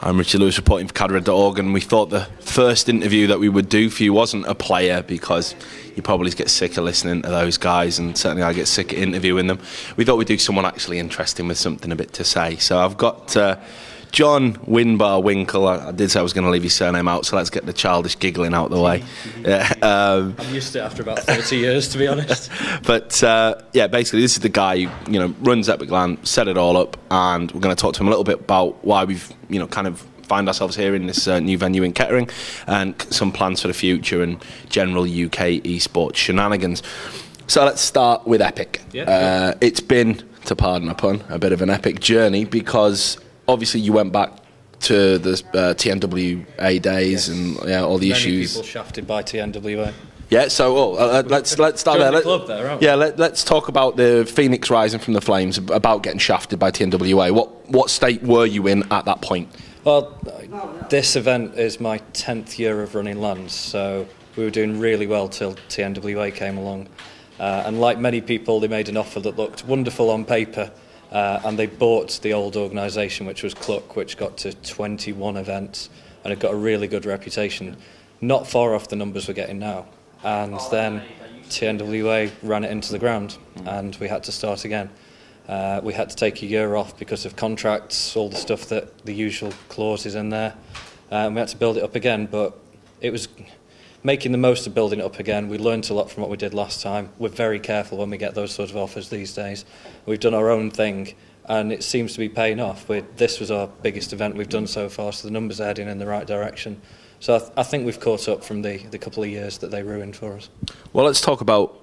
I'm Richard Lewis reporting for cadred.org, and we thought the first interview that we would do for you wasn't a player, because you probably get sick of listening to those guys, and certainly I get sick of interviewing them. We thought we'd do someone actually interesting with something a bit to say. So I've got John Winbar Winkle. I did say I was going to leave your surname out, so let's get the childish giggling out of the way. I'm used to it after about 30 years, to be honest. But yeah, basically this is the guy who runs Epic LAN, set it all up, and we're going to talk to him a little bit about why we've kind of find ourselves here in this new venue in Kettering, and some plans for the future and general UK esports shenanigans. So let's start with Epic. It's been, to pardon a pun, a bit of an epic journey, because obviously you went back to the TNWA days, and all the issues. Many people shafted by TNWA. Yeah, so let's start there. The club there, aren't we? Yeah, let's talk about the Phoenix rising from the flames, about getting shafted by TNWA. What state were you in at that point? Well, this event is my 10th year of running LANs, so we were doing really well till TNWA came along. And like many people, they made an offer that looked wonderful on paper, and they bought the old organisation, which was Cluck, which got to 21 events, and it got a really good reputation. Not far off the numbers we're getting now. And then TNWA ran it into the ground, and we had to start again. We had to take a year off because of contracts, all the stuff that the usual clauses in there. We had to build it up again, but it was making the most of building it up again. We learned a lot from what we did last time. We're very careful when we get those sort of offers these days. We've done our own thing, and it seems to be paying off. This was our biggest event we've done so far, so the numbers are heading in the right direction. So I think we've caught up from the couple of years that they ruined for us. Well, let's talk about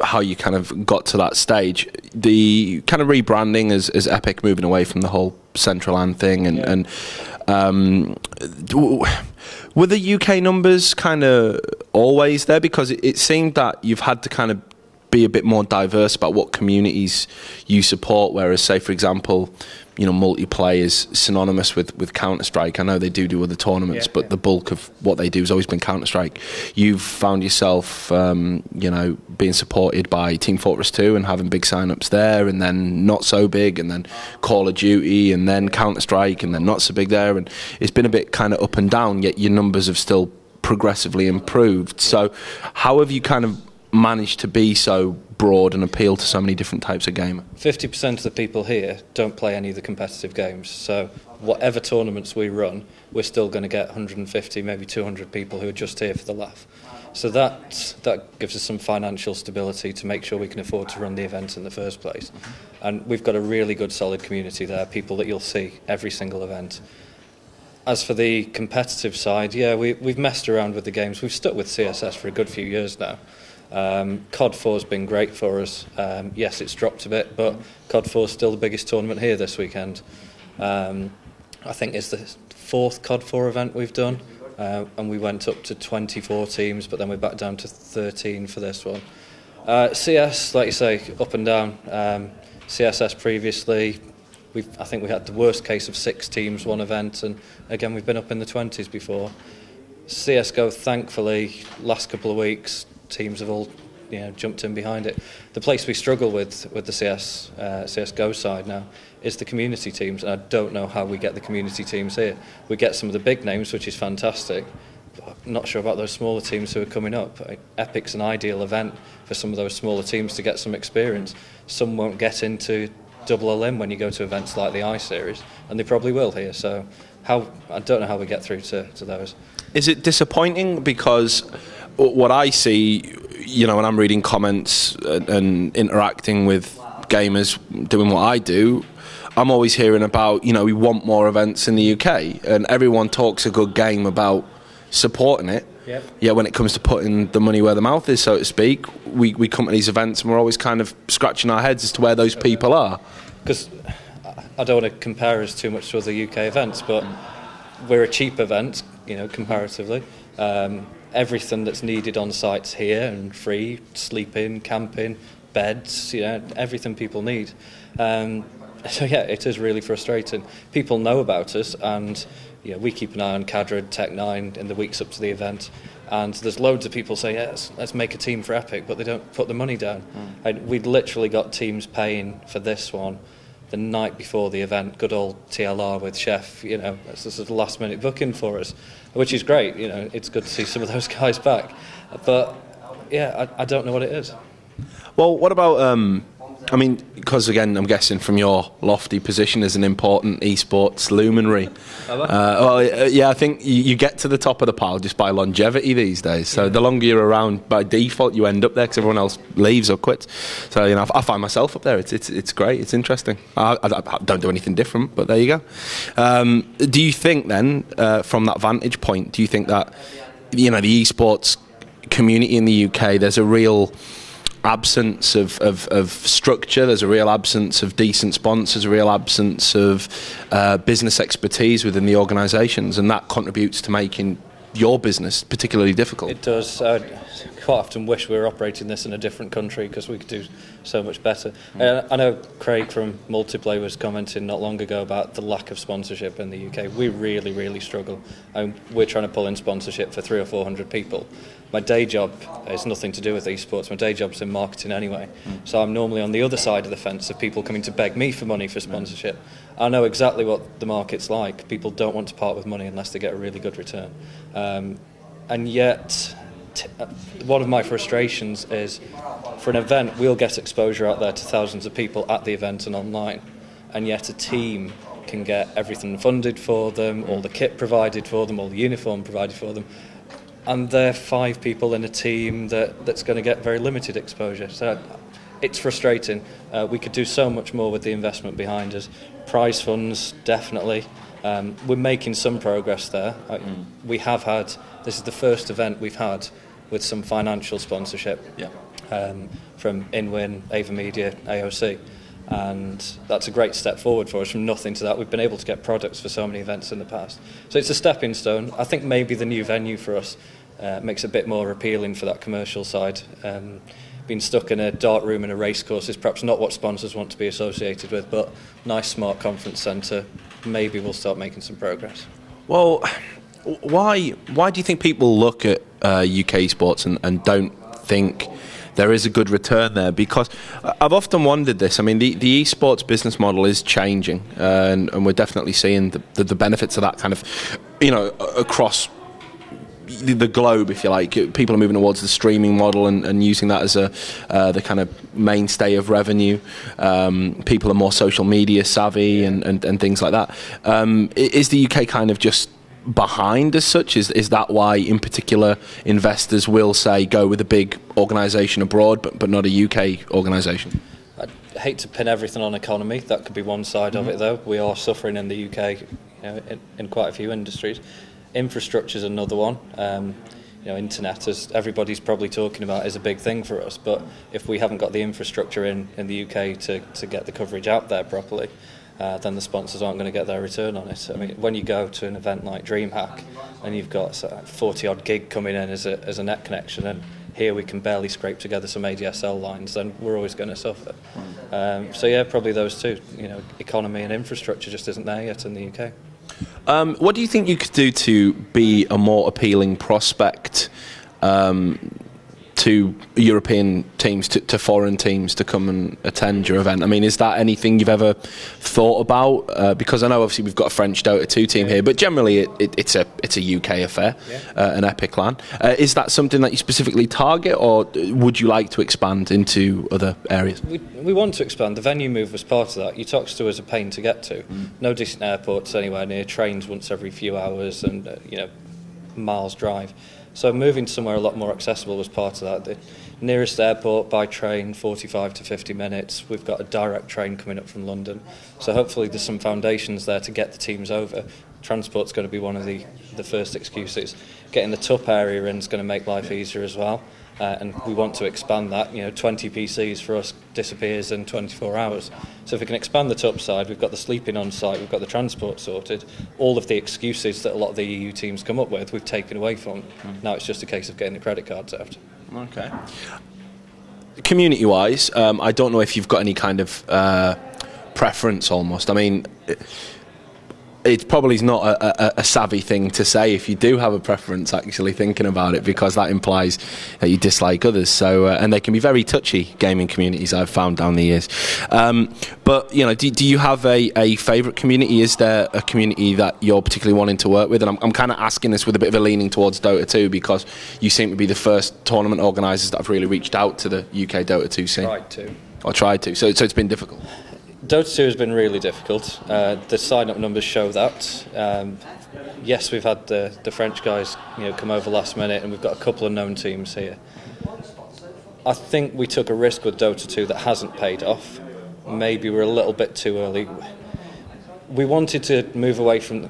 how you kind of got to that stage. The kind of rebranding as Epic, moving away from the whole Central LAN thing, and were the UK numbers kind of always there? Because it seemed that you've had to kind of be a bit more diverse about what communities you support, whereas, say, for example, multiplayer is synonymous with Counter-Strike. I know they do other tournaments, but the bulk of what they do has always been Counter-Strike. You've found yourself, being supported by Team Fortress 2 and having big sign-ups there, and then not so big, and then Call of Duty, and then Counter-Strike, and then not so big there. And it's been a bit kind of up and down, yet your numbers have still progressively improved. So how have you kind of managed to be so broad and appeal to so many different types of gamer? 50% of the people here don't play any of the competitive games, so whatever tournaments we run, we're still going to get 150, maybe 200 people who are just here for the laugh. So that gives us some financial stability to make sure we can afford to run the event in the first place. And we've got a really good, solid community there, people that you'll see every single event. As for the competitive side, we've messed around with the games. We've stuck with CSS for a good few years now. COD 4 has been great for us. Yes, it's dropped a bit, but COD 4 is still the biggest tournament here this weekend. I think it's the 4th COD 4 event we've done, and we went up to 24 teams, but then we're back down to 13 for this one. CS, like you say, up and down. CSS previously, I think we had the worst case of 6 teams, one event, and again we've been up in the 20s before. CSGO, thankfully, last couple of weeks, teams have all jumped in behind it. The place we struggle with the CSGO side now is the community teams, and I don't know how we get the community teams here. We get some of the big names, which is fantastic, but I'm not sure about those smaller teams who are coming up. Epic's an ideal event for some of those smaller teams to get some experience. Some won't get into double a limb when you go to events like the I-Series, and they probably will here. So I don't know how we get through to those. Is it disappointing? Because what I see, when I'm reading comments and interacting with gamers doing what I do, I'm always hearing about, we want more events in the UK, and everyone talks a good game about supporting it. Yep. Yet when it comes to putting the money where the mouth is, so to speak, we come to these events and we're always kind of scratching our heads as to where those people are. Because I don't want to compare us too much to other UK events, but we're a cheap event, comparatively. Everything that's needed on site's here and free, sleeping, camping, beds, everything people need. So it is really frustrating. People know about us, and we keep an eye on Cadred, Tech9 in the weeks up to the event, and there's loads of people saying, let's make a team for Epic, but they don't put the money down. And we'd literally got teams paying for this one the night before the event, good old TLR with Chef, it's just a last minute booking for us, which is great. It's good to see some of those guys back. But yeah, I don't know what it is. Well, what about, because again, I'm guessing from your lofty position as an important esports luminary. Yeah, I think you get to the top of the pile just by longevity these days. So the longer you're around, by default, you end up there because everyone else leaves or quits. So, I find myself up there. It's great. It's interesting. I don't do anything different, but there you go. Do you think then, from that vantage point, do you think that, the esports community in the UK, there's a real absence of structure, there's a real absence of decent sponsors, a real absence of business expertise within the organisations, and that contributes to making your business particularly difficult? It does. I quite often wish we were operating this in a different country because we could do so much better. I know Craig from Multiplay was commenting not long ago about the lack of sponsorship in the UK. We really, really struggle. We're trying to pull in sponsorship for 300 or 400 people. My day job has nothing to do with esports. My day job's in marketing anyway. So I'm normally on the other side of the fence of people coming to beg me for money for sponsorship. I know exactly what the market's like. People don't want to part with money unless they get a really good return. And yet, one of my frustrations is, for an event, we'll get exposure out there to thousands of people at the event and online, and yet a team can get everything funded for them, all the kit provided for them, all the uniform provided for them, and they're 5 people in a team that's going to get very limited exposure. So it's frustrating. We could do so much more with the investment behind us. Prize funds, definitely. We're making some progress there. We have had, this is the first event we've had with some financial sponsorship from InWin, Ava Media, AOC. And that's a great step forward for us. From nothing to that, we've been able to get products for so many events in the past. So it's a stepping stone. I think maybe the new venue for us makes it a bit more appealing for that commercial side. Being stuck in a dark room in a race course is perhaps not what sponsors want to be associated with, but nice, smart conference centre, maybe we'll start making some progress. Well, why do you think people look at UK sports and don't think there is a good return there? Because I've often wondered this. I mean, the esports business model is changing, and we're definitely seeing the benefits of that kind of, across the globe, if you like. People are moving towards the streaming model and using that as the kind of mainstay of revenue. People are more social media savvy and things like that. Is the UK kind of just behind as such? Is that why in particular investors will say go with a big organisation abroad but not a UK organisation? I hate to pin everything on economy. That could be one side of it, though. We are suffering in the UK in quite a few industries. Infrastructure is another one. Internet, as everybody's probably talking about, is a big thing for us, but if we haven't got the infrastructure in the UK to get the coverage out there properly, then the sponsors aren't going to get their return on it. I mean, when you go to an event like DreamHack and you've got 40 odd gig coming in as a net connection, and here we can barely scrape together some ADSL lines, then we're always going to suffer. So yeah, probably those two. Economy and infrastructure just isn't there yet in the UK. What do you think you could do to be a more appealing prospect to European teams, to foreign teams to come and attend your event? I mean, is that anything you've ever thought about? Because I know obviously we've got a French Dota 2 team here, but generally it's a UK affair, an Epic LAN. Is that something that you specifically target, or would you like to expand into other areas? We want to expand. The venue move was part of that. UTOX2 is a pain to get to. No decent airports anywhere near, trains once every few hours, and miles drive. So moving somewhere a lot more accessible was part of that. The nearest airport by train, 45 to 50 minutes. We've got a direct train coming up from London. So hopefully there's some foundations there to get the teams over. Transport's going to be one of the first excuses. Getting the TUP area in is going to make life easier as well. And we want to expand that. 20 PCs for us disappears in 24 hours. So if we can expand the top side, we've got the sleeping on site, we've got the transport sorted. All of the excuses that a lot of the EU teams come up with, we've taken away from. Now it's just a case of getting the credit cards out. Okay. Community-wise, I don't know if you've got any kind of preference almost. I mean, it probably is not a savvy thing to say if you do have a preference, actually thinking about it, because that implies that you dislike others. So and they can be very touchy, gaming communities, I've found down the years. But you know, do you have a favourite community? Is there a community that you're particularly wanting to work with? And I'm kind of asking this with a bit of a leaning towards Dota 2, because you seem to be the first tournament organisers that have really reached out to the UK Dota 2 scene. Tried to. So it's been difficult. Dota 2 has been really difficult. The sign-up numbers show that. Yes, we've had the French guys, come over last minute, and we've got a couple of known teams here. I think we took a risk with Dota 2 that hasn't paid off. Maybe we're a little bit too early. We wanted to not move away from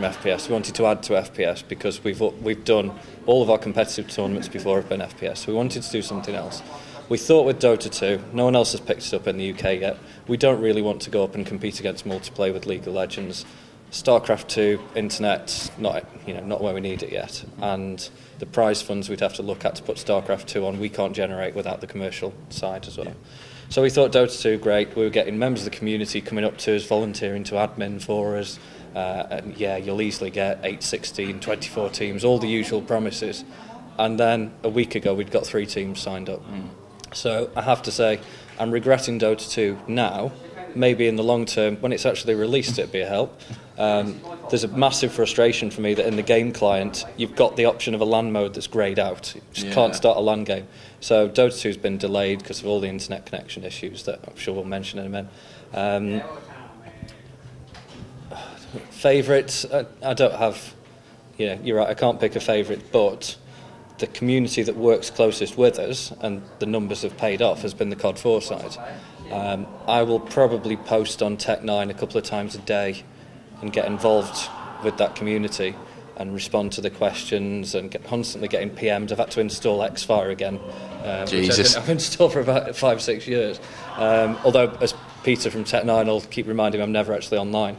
FPS. We wanted to add to FPS, because we've done all of our competitive tournaments before have been FPS. So we wanted to do something else. We thought with Dota 2, no one else has picked it up in the UK yet. We don't really want to go up and compete against multiplayer with League of Legends. StarCraft 2, internet, not where we need it yet. And the prize funds we'd have to look at to put StarCraft 2 on, we can't generate without the commercial side as well. Yeah. So we thought Dota 2, great. We were getting members of the community coming up to us, volunteering to admin for us. And yeah, you'll easily get 8, 16, 24 teams, all the usual promises. And then a week ago, we'd got 3 teams signed up. So I have to say, I'm regretting Dota 2 now. Maybe in the long term, when it's actually released, it'd be a help. There's a massive frustration for me that in the game client, you've got the option of a LAN mode that's greyed out. You just can't start a LAN game. So Dota 2's been delayed because of all the internet connection issues that I'm sure we'll mention in a minute. Favourites, I don't have... Yeah, you're right, I can't pick a favourite, but the community that works closest with us, and the numbers have paid off, has been the COD 4 side. I will probably post on Tech9 a couple of times a day and get involved with that community and respond to the questions and constantly getting PM'd. I've had to install Xfire again, which I've installed for about 5-6 years. Although, as Peter from Tech9 will keep reminding me, I'm never actually online.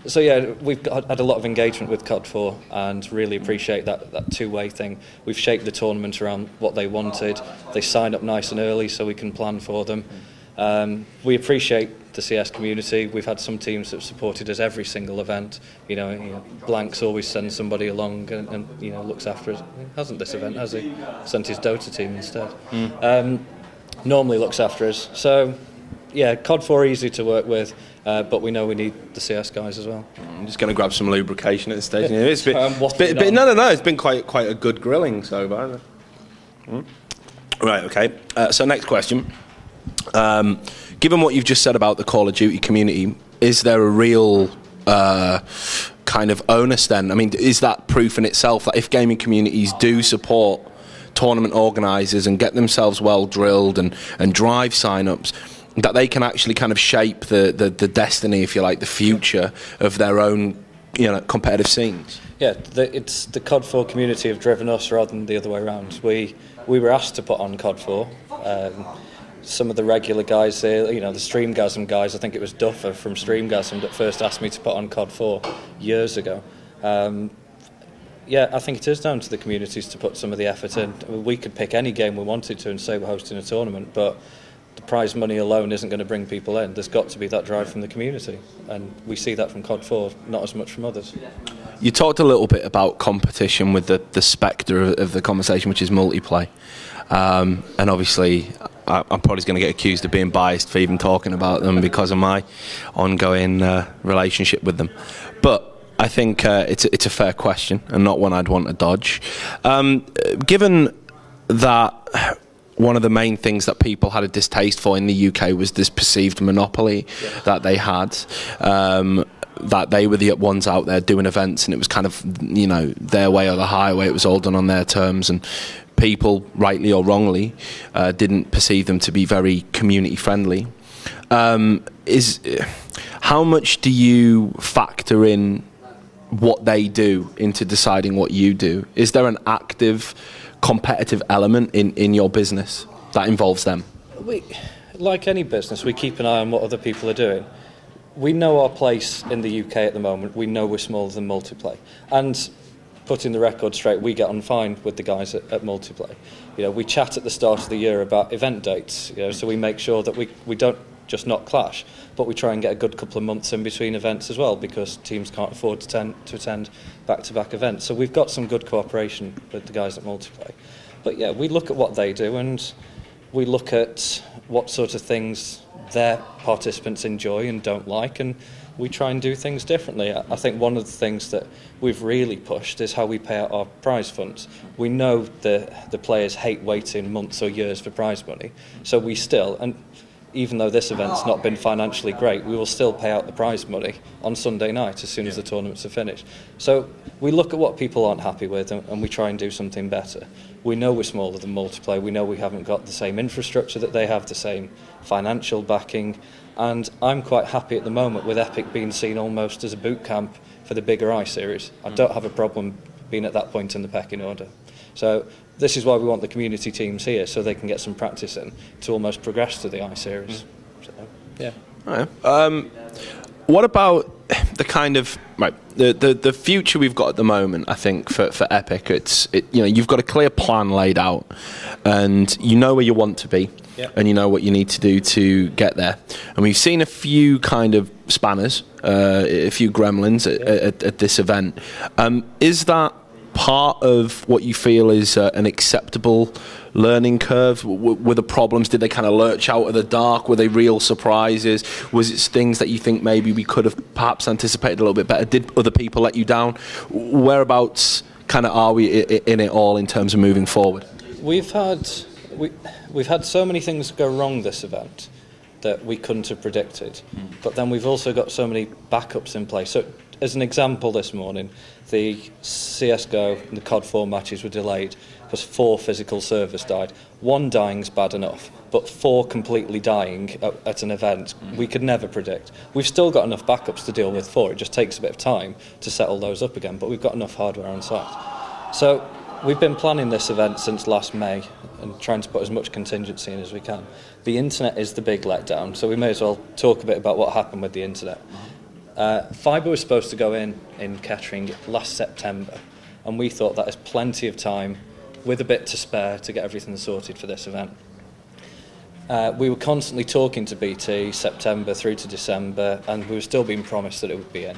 So yeah, we've had a lot of engagement with COD 4 and really appreciate that two-way thing. We've shaped the tournament around what they wanted. They signed up nice and early so we can plan for them. We appreciate the CS community. We've had some teams that have supported us every single event. Blanks always sends somebody along and looks after us. He hasn't this event, has he? Sent his Dota team instead. Normally looks after us. So yeah, COD 4 easy to work with. But we know we need the CS guys as well. I'm just going to grab some lubrication at this stage. It's been, no, it's been quite a good grilling so far. Right, okay. So next question. Given what you've just said about the Call of Duty community, is there a real kind of onus then? I mean, is that proof in itself that if gaming communities do support tournament organisers and get themselves well drilled and drive sign-ups, that they can actually kind of shape the destiny, if you like, the future of their own, competitive scenes? Yeah, it's the COD 4 community have driven us rather than the other way around. We were asked to put on COD 4. Some of the regular guys there, the Streamgasm guys, I think it was Duffer from Streamgasm that first asked me to put on COD 4 years ago. Yeah, I think it is down to the communities to put some of the effort in. We could pick any game we wanted to and say we're hosting a tournament, but the prize money alone isn't going to bring people in. There's got to be that drive from the community, and we see that from COD 4, not as much from others. You talked a little bit about competition with the spectre of the conversation, which is multiplayer, and obviously I'm probably going to get accused of being biased for even talking about them because of my ongoing relationship with them, but I think it's a fair question and not one I'd want to dodge. Given that one of the main things that people had a distaste for in the UK was this perceived monopoly that they had, that they were the ones out there doing events, and it was kind of, their way or the highway. It was all done on their terms, and people, rightly or wrongly, didn't perceive them to be very community friendly. How much do you factor in what they do into deciding what you do? Is there an active competitive element in your business that involves them? Like any business, we keep an eye on what other people are doing. We know our place in the UK at the moment. We know we're smaller than Multiplay. And putting the record straight, we get on fine with the guys at Multiplay. We chat at the start of the year about event dates, so we make sure that we don't just not clash. But we try and get a good couple of months in between events as well, because teams can't afford to attend back-to-back events. So we've got some good cooperation with the guys at Multiplay. But yeah, we look at what they do, and we look at what sort of things their participants enjoy and don't like, and we try and do things differently. I think one of the things that we've really pushed is how we pay out our prize funds. We know the players hate waiting months or years for prize money, so we still, and even though this event's not been financially great, we will still pay out the prize money on Sunday night as soon as the tournaments are finished. So we look at what people aren't happy with, and we try and do something better. We know we're smaller than Multiplay. We know we haven't got the same infrastructure that they have, the same financial backing. And I'm quite happy at the moment with Epic being seen almost as a boot camp for the bigger I-Series. I don't have a problem being at that point in the pecking order. So this is why we want the community teams here, so they can get some practice in to almost progress to the I-Series. So, yeah. All right. What about the kind of the future we've got at the moment? I think for Epic, you've got a clear plan laid out, and you know where you want to be, and you know what you need to do to get there. And we've seen a few kind of spanners, a few gremlins at this event. Is that part of what you feel is an acceptable learning curve? Were the problems, did they kind of lurch out of the dark? Were they real surprises? Was it things that you think maybe we could have perhaps anticipated a little bit better? Did other people let you down? Whereabouts kind of are we in it all in terms of moving forward? We've had so many things go wrong this event that we couldn't have predicted, but then we've also got so many backups in place. So as an example, this morning the CSGO and the COD 4 matches were delayed because 4 physical servers died. 1 dying's bad enough, but 4 completely dying at an event we could never predict. We've still got enough backups to deal with 4. It just takes a bit of time to settle those up again, but we've got enough hardware on site. So we've been planning this event since last May and trying to put as much contingency in as we can. The internet is the big letdown, so we may as well talk a bit about what happened with the internet. Fibre was supposed to go in Kettering last September, and we thought that is plenty of time with a bit to spare to get everything sorted for this event. We were constantly talking to BT September through to December, and we were still being promised that it would be in.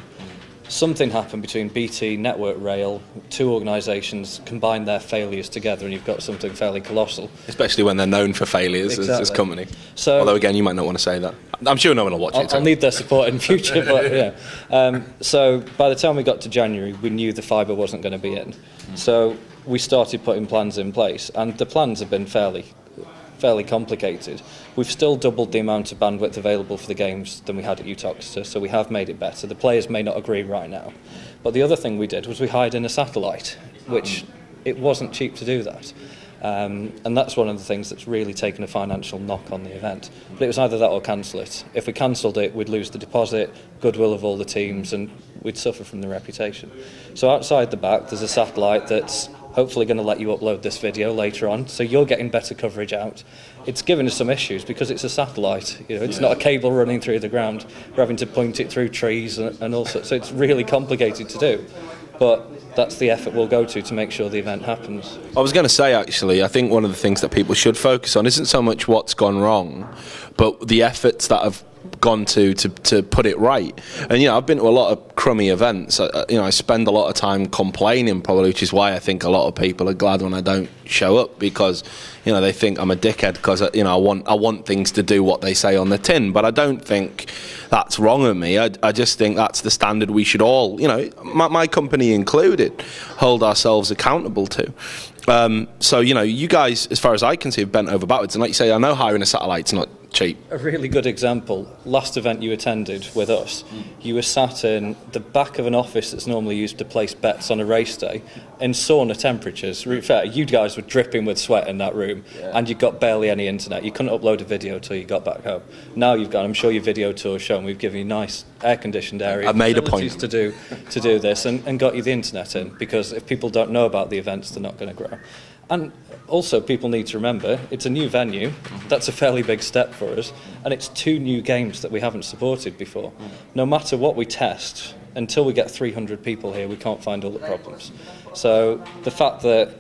Something happened between BT, Network Rail, 2 organisations combined their failures together, and you've got something fairly colossal. Especially when they're known for failures as company. So, although again, you might not want to say that. I'm sure no one will watch it. I'll need their support in future, but yeah. So by the time we got to January, we knew the fibre wasn't going to be in. So we started putting plans in place, and the plans have been fairly complicated. We've still doubled the amount of bandwidth available for the games than we had at Utoxeter, so we have made it better. The players may not agree right now, but the other thing we did was we hired in a satellite, which it wasn't cheap to do that. And that's one of the things that's really taken a financial knock on the event. But it was either that or cancel it. If we cancelled it, we'd lose the deposit, goodwill of all the teams, and we'd suffer from the reputation. So outside the back, there's a satellite that's hopefully going to let you upload this video later on, so you're getting better coverage out. It's given us some issues because it's a satellite. It's not a cable running through the ground. We're having to point it through trees and all sorts. So it's really complicated to do. But that's the effort we'll go to make sure the event happens. I was going to say, actually, I think one of the things that people should focus on isn't so much what's gone wrong, but the efforts that have gone to put it right. And I've been to a lot of crummy events. I spend a lot of time complaining, probably, which is why I think a lot of people are glad when I don't show up, because they think I'm a dickhead because I want things to do what they say on the tin. But I don't think that's wrong of me. I just think that's the standard we should all, my company included, hold ourselves accountable to. So you guys, as far as I can see, have bent over backwards. And like you say, I know hiring a satellite's not cheap. A really good example, last event you attended with us, you were sat in the back of an office that's normally used to place bets on a race day in sauna temperatures. You guys were dripping with sweat in that room, and you got barely any internet. You couldn't upload a video till you got back home. Now you've got, I'm sure your video tour's shown, we've given you nice air-conditioned area. I made a point to do this and got you the internet in, because if people don't know about the events, they're not going to grow. And also, people need to remember, it's a new venue. That's a fairly big step for us. And it's 2 new games that we haven't supported before. No matter what we test, until we get 300 people here, we can't find all the problems. So the fact that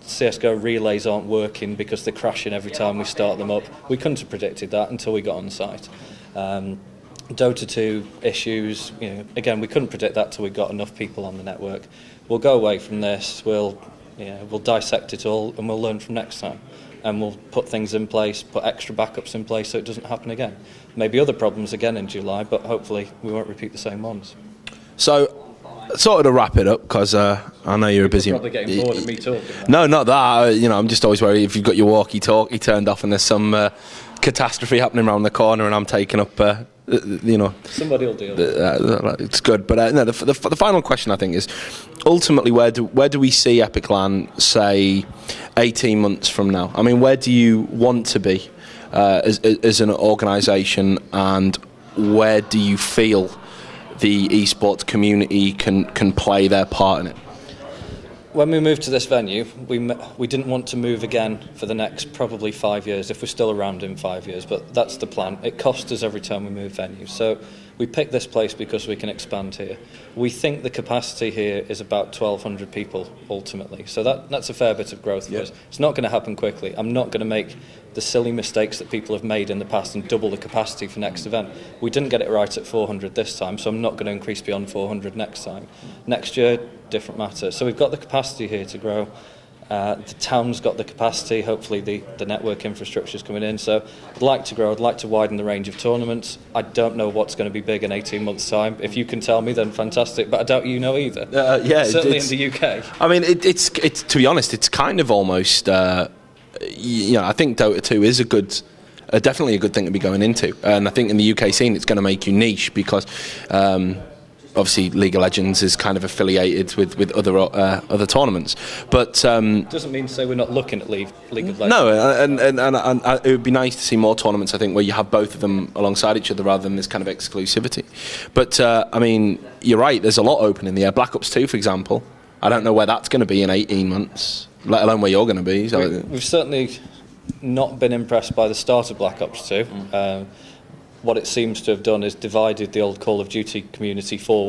CSGO relays aren't working because they're crashing every time we start them up. We couldn't have predicted that until we got on site. Dota 2 issues, again, we couldn't predict that till we got enough people on the network. We'll go away from this, we'll dissect it all, and we'll learn from next time. And we'll put things in place, put extra backups in place so it doesn't happen again. Maybe other problems again in July, but hopefully we won't repeat the same ones. So, sort of to wrap it up, because I know you're busy. You're probably getting bored of me talking. No, not that. I'm just always worried if you've got your walkie-talkie turned off and there's some catastrophe happening around the corner and I'm taking up. Somebody will deal with it. It's good, but no. The final question I think is ultimately where do we see Epic LAN, say, 18 months from now? I mean, where do you want to be as an organisation, and where do you feel the esports community can play their part in it? When we moved to this venue, we didn't want to move again for the next probably 5 years, if we're still around in 5 years, but that's the plan. It costs us every time we move venues. So we picked this place because we can expand here. We think the capacity here is about 1,200 people ultimately. So that's a fair bit of growth for us. It's not going to happen quickly. I'm not going to make the silly mistakes that people have made in the past and double the capacity for next event. We didn't get it right at 400 this time, so I'm not going to increase beyond 400 next time. Next year, different matter. So we've got the capacity here to grow. The town's got the capacity. Hopefully the network infrastructure is coming in. So I'd like to grow. I'd like to widen the range of tournaments. I don't know what's going to be big in 18 months' time. If you can tell me, then fantastic. But I doubt you know either. Certainly in the UK. I mean, it's to be honest, it's kind of almost. I think Dota 2 is definitely a good thing to be going into, and I think in the UK scene it's going to make you niche because. Obviously, League of Legends is kind of affiliated with other tournaments, but doesn't mean to say we're not looking at League of Legends. No, and it would be nice to see more tournaments. I think where you have both of them alongside each other rather than this kind of exclusivity. But I mean, you're right. There's a lot open in the air. Black Ops 2, for example. I don't know where that's going to be in 18 months, let alone where you're going to be. So. We've certainly not been impressed by the start of Black Ops 2. What it seems to have done is divided the old Call of Duty community three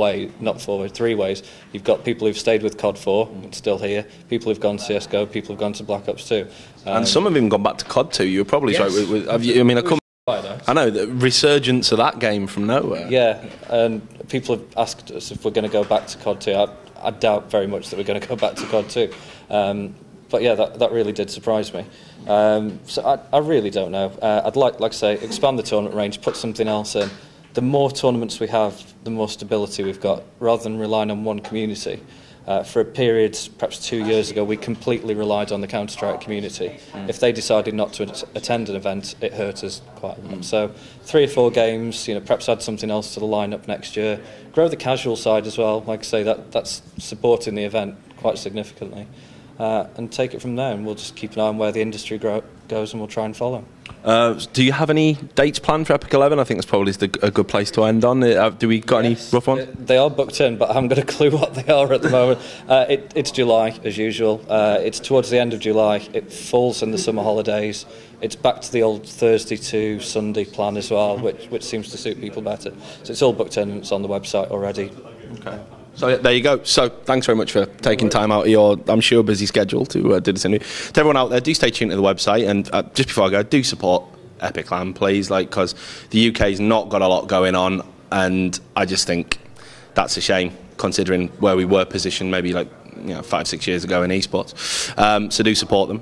ways. You've got people who've stayed with COD 4, still here, people who've gone to CSGO, people who've gone to Black Ops 2. And some have even gone back to COD 2. You're probably right. I know, the resurgence of that game from nowhere. Yeah, and people have asked us if we're going to go back to COD 2. I doubt very much that we're going to go back to COD 2. But yeah, that really did surprise me. So I really don't know. I'd like I say, expand the tournament range, put something else in. The more tournaments we have, the more stability we've got, rather than relying on one community. For a period, perhaps 2 years ago, we completely relied on the Counter-Strike community. If they decided not to attend an event, it hurt us quite a lot. So 3 or 4 games, perhaps add something else to the lineup next year. Grow the casual side as well. Like I say, that's supporting the event quite significantly. And take it from there, and we'll just keep an eye on where the industry goes, and we'll try and follow. Do you have any dates planned for Epic 11? I think that's probably a good place to end on. Do we got any rough ones? They are booked in, but I haven't got a clue what they are at the moment. It's July, as usual. It's towards the end of July. It falls in the summer holidays. It's back to the old Thursday to Sunday plan as well, which seems to suit people better. So it's all booked in, and it's on the website already. Okay. So there you go. So thanks very much for taking time out of your, I'm sure, busy schedule to do this interview. To everyone out there, do stay tuned to the website, and just before I go, do support Epic LAN, please, because the UK's not got a lot going on, and I just think that's a shame considering where we were positioned maybe 5-6 years ago in esports. So do support them.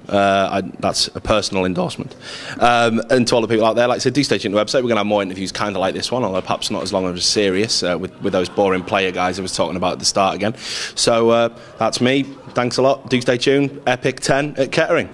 That's a personal endorsement. And to all the people out there, like I said, do stay tuned to the website. We're going to have more interviews kind of like this one, although perhaps not as long as serious with those boring player guys I was talking about at the start again. So that's me. Thanks a lot. Do stay tuned. Epic 10 at Kettering.